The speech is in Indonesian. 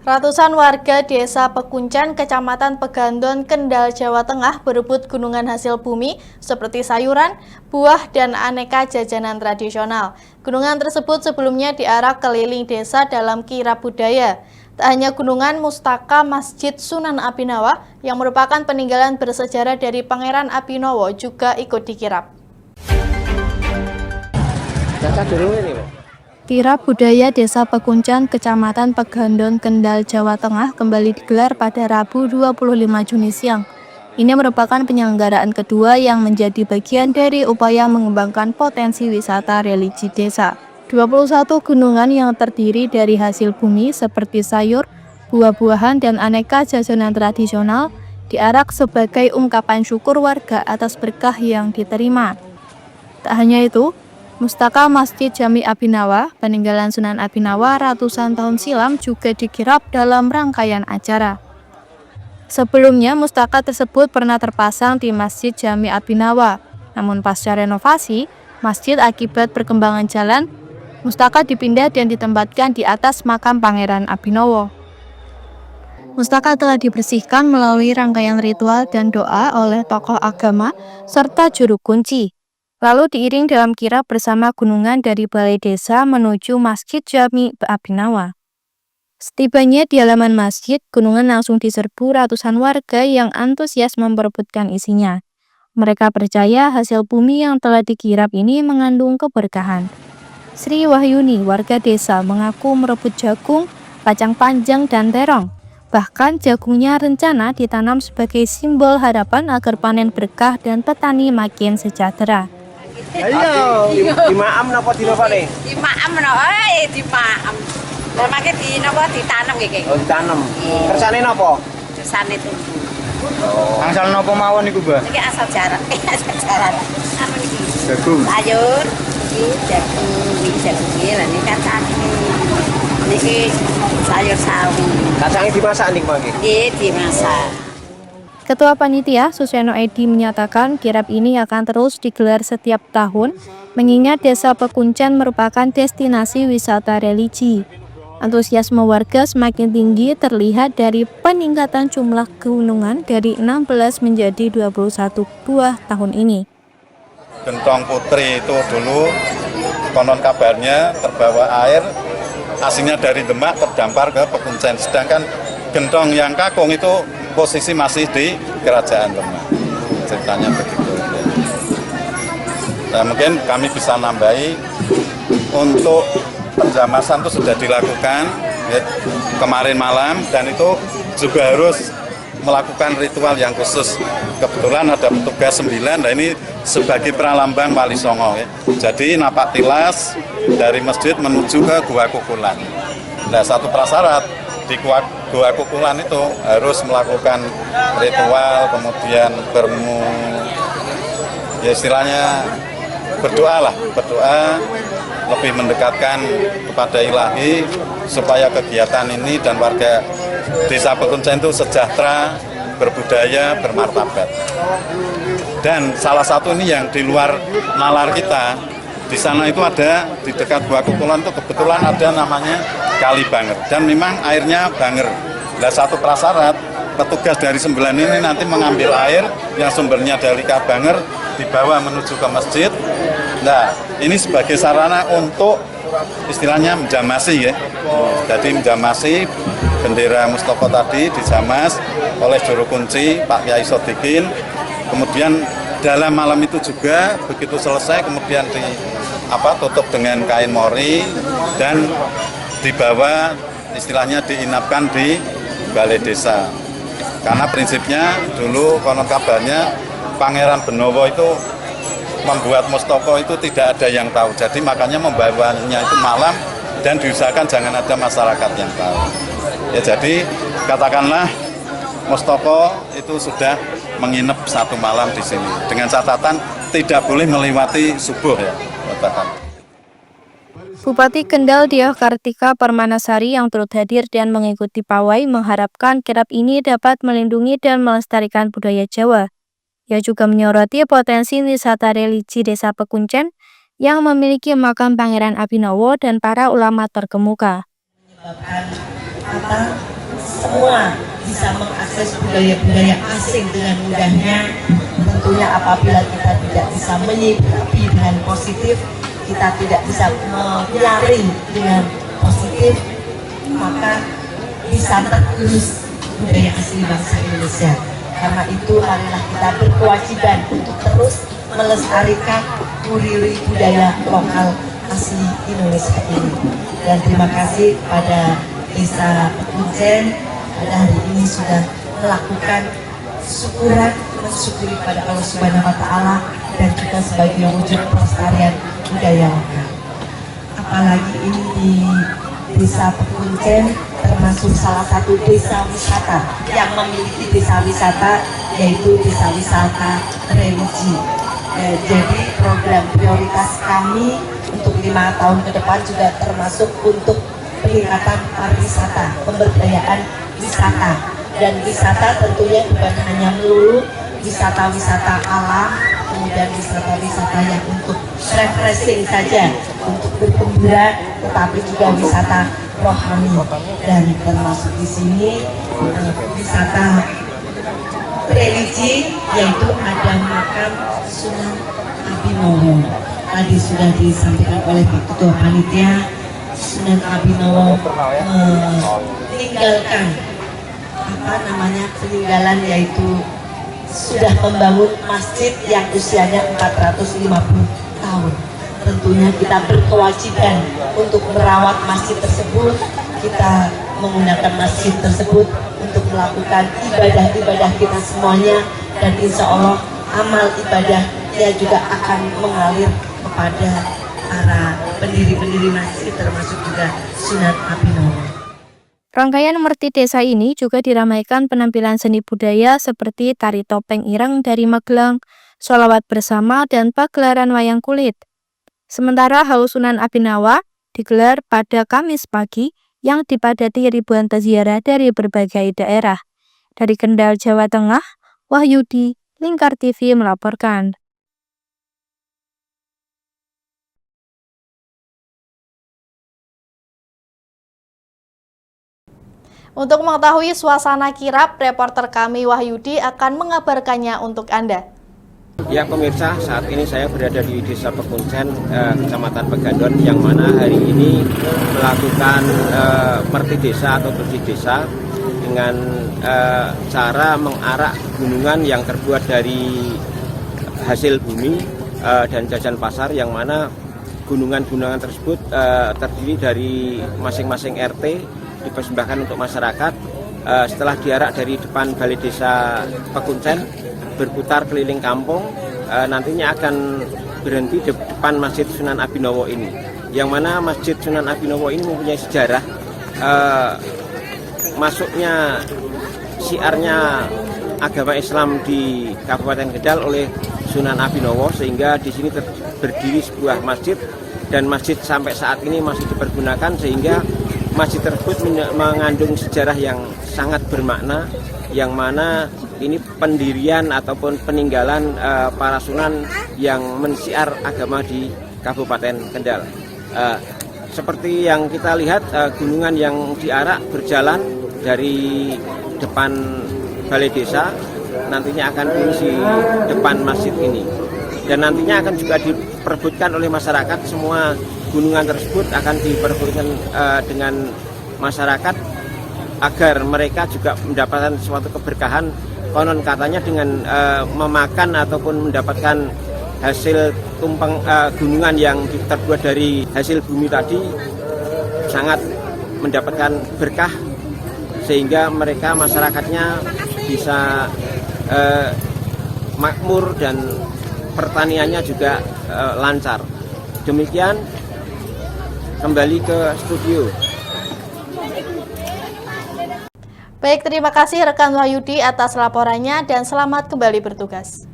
Ratusan warga Desa Pekuncen, Kecamatan Pegandon, Kendal, Jawa Tengah berebut gunungan hasil bumi seperti sayuran, buah, dan aneka jajanan tradisional. Gunungan tersebut sebelumnya diarak keliling desa dalam kirab budaya. Tak hanya gunungan, Mustaka Masjid Sunan Abinawa yang merupakan peninggalan bersejarah dari Pangeran Abinowo juga ikut dikirab. Kirab budaya Desa Pekuncen, Kecamatan Pegandon, Kendal, Jawa Tengah kembali digelar pada Rabu 25 Juni siang. Ini merupakan penyelenggaraan kedua yang menjadi bagian dari upaya mengembangkan potensi wisata religi desa. 21 gunungan yang terdiri dari hasil bumi seperti sayur, buah-buahan, dan aneka jajanan tradisional diarak sebagai ungkapan syukur warga atas berkah yang diterima. Tak hanya itu, Mustaka Masjid Jami Abinawa, peninggalan Sunan Abinawa ratusan tahun silam juga dikirab dalam rangkaian acara. Sebelumnya, mustaka tersebut pernah terpasang di Masjid Jami Abinawa. Namun pasca renovasi, masjid akibat perkembangan jalan, mustaka dipindah dan ditempatkan di atas makam Pangeran Abinowo. Mustaka telah dibersihkan melalui rangkaian ritual dan doa oleh tokoh agama serta juru kunci. Lalu diiring dalam kirab bersama gunungan dari balai desa menuju Masjid Jami Abinawa. Setibanya di halaman masjid, gunungan langsung diserbu ratusan warga yang antusias memperebutkan isinya. Mereka percaya hasil bumi yang telah dikirab ini mengandung keberkahan. Sri Wahyuni, warga desa, mengaku merebut jagung, kacang panjang, dan terong. Bahkan jagungnya rencana ditanam sebagai simbol harapan agar panen berkah dan petani makin sejahtera. Ayo, di maam napa dina pane? Di maam no, di maam. Lah make di napa ditanam iki. Oh, ditanam. Kersane napa? Kersane tumbuh. Oh. Angsal napa mawon niku, Mbah? Iki asal jarak, asal jarak. Apa iki? Jagung. Sayur, iki jagung lah ini kacang. Niki sayur sawi. Kacangnya dimasak nih, Mbak? Nggih, dimasak. Ketua Panitia, Suseno Edi, menyatakan kirab ini akan terus digelar setiap tahun, mengingat Desa Pekuncen merupakan destinasi wisata religi. Antusiasme warga semakin tinggi terlihat dari peningkatan jumlah gunungan dari 16 menjadi 21 buah tahun ini. Gentong putri itu dulu konon kabarnya terbawa air, aslinya dari Demak terdampar ke Pekuncen. Sedangkan gentong yang kakung itu posisi masih di Kerajaan Demak. Ceritanya begitu. Nah, mungkin kami bisa nambahi untuk penjamasan itu sudah dilakukan ya, kemarin malam, dan itu juga harus melakukan ritual yang khusus. Kebetulan ada petugas 9, nah ini sebagai pralambang Wali Songo. Ya. Jadi napak tilas dari masjid menuju ke Gua Kukulan. Nah, satu prasyarat di Gua Kukulan itu harus melakukan ritual, kemudian ya istilahnya berdoa lebih mendekatkan kepada Ilahi supaya kegiatan ini dan warga Desa Pekuncen itu sejahtera, berbudaya, bermartabat. Dan salah satu ini yang di luar nalar kita, di sana itu ada, di dekat Gua Kukulan itu kebetulan ada namanya Kali Banger, dan memang airnya banger. Nah, satu prasyarat petugas dari 9 ini nanti mengambil air yang sumbernya dari Kali Banger dibawa menuju ke masjid. Nah, ini sebagai sarana untuk istilahnya menjamasi ya. Jadi menjamasi bendera Mustoko tadi dijamas oleh juru kunci Pak Kiai Sodikin. Kemudian dalam malam itu juga begitu selesai kemudian tutup dengan kain mori dan dibawa istilahnya diinapkan di balai desa. Karena prinsipnya dulu konon kabarnya Pangeran Benowo itu membuat mustaka itu tidak ada yang tahu. Jadi makanya membawanya itu malam dan diusahakan jangan ada masyarakat yang tahu. Ya, jadi katakanlah mustaka itu sudah menginap satu malam di sini. Dengan catatan tidak boleh melewati subuh ya. Bupati Kendal Diah Kartika Permanasari yang turut hadir dan mengikuti pawai mengharapkan kirab ini dapat melindungi dan melestarikan budaya Jawa. Ia juga menyoroti potensi wisata religi Desa Pekuncen yang memiliki makam Pangeran Abinowo dan para ulama terkemuka. semua bisa mengakses budaya-budaya asing dengan mudahnya. Tentunya apabila kita tidak bisa menyikapi dengan positif, kita tidak bisa menyaring dengan positif, maka bisa tergerus budaya asli bangsa Indonesia. Karena itu marilah kita berkewajiban untuk terus melestarikan nuri budaya lokal asli Indonesia ini. Dan terima kasih pada Desa Pekuncen pada hari ini sudah melakukan syukuran, mensyukuri pada Allah Subhanahu wa Ta'ala, dan juga sebagai wujud pelestarian budaya lokal. Apalagi ini di Desa Pekuncen termasuk salah satu desa wisata yang memiliki desa wisata, yaitu desa wisata religi. Jadi program prioritas kami untuk 5 tahun ke depan juga termasuk untuk peningkatan pariwisata, pemberdayaan wisata. Dan wisata tentunya bukan hanya melulu wisata-wisata alam, kemudian wisata-wisata yang untuk refreshing saja, untuk bergembira, tetapi juga wisata rohani. Dan termasuk di sini wisata religi, yaitu ada makam Sunan Abinowo. Tadi sudah disampaikan oleh Pak Ketua Panitia, Sunan Abinowo meninggalkan peninggalan, yaitu sudah membangun masjid yang usianya 450 tahun. Tentunya kita berkewajiban untuk merawat masjid tersebut. Kita menggunakan masjid tersebut untuk melakukan ibadah-ibadah kita semuanya, dan insya Allah amal ibadahnya juga akan mengalir kepada para pendiri-pendiri masjid, termasuk juga Sunan Abinowo. Rangkaian Merti Desa ini juga diramaikan penampilan seni budaya seperti tari topeng ireng dari Magelang, sholawat bersama, dan pagelaran wayang kulit. Sementara Haul Sunan Abinowo digelar pada Kamis pagi yang dipadati ribuan peziarah dari berbagai daerah. Dari Kendal, Jawa Tengah, Wahyudi, Lingkar TV melaporkan. Untuk mengetahui suasana kirap, reporter kami Wahyudi akan mengabarkannya untuk Anda. Ya pemirsa, saat ini saya berada di Desa Pekuncen, Kecamatan Pegandon, yang mana hari ini melakukan merti desa atau bersih desa dengan cara mengarak gunungan yang terbuat dari hasil bumi dan jajan pasar, yang mana gunungan-gunungan tersebut terdiri dari masing-masing RT dipersembahkan untuk masyarakat. Setelah diarak dari depan Balai Desa Pekuncen, berputar keliling kampung, nantinya akan berhenti di depan Masjid Sunan Abinowo ini, yang mana Masjid Sunan Abinowo ini mempunyai sejarah. Masuknya syiarnya agama Islam di Kabupaten Kendal oleh Sunan Abinowo, sehingga di sini berdiri sebuah masjid, dan masjid sampai saat ini masih dipergunakan, sehingga masjid tersebut mengandung sejarah yang sangat bermakna, yang mana ini pendirian ataupun peninggalan para sunan yang mensiar agama di Kabupaten Kendal. Seperti yang kita lihat, gunungan yang diarak berjalan dari depan Balai Desa, nantinya akan finish di depan masjid ini. Dan nantinya akan juga diperebutkan oleh masyarakat. Semua gunungan tersebut akan diperebutkan dengan masyarakat agar mereka juga mendapatkan suatu keberkahan. Konon katanya dengan memakan ataupun mendapatkan hasil tumpeng gunungan yang terbuat dari hasil bumi tadi sangat mendapatkan berkah, sehingga mereka masyarakatnya bisa makmur dan pertaniannya juga lancar. Demikian, kembali ke studio. Baik, terima kasih rekan Wahyudi atas laporannya dan selamat kembali bertugas.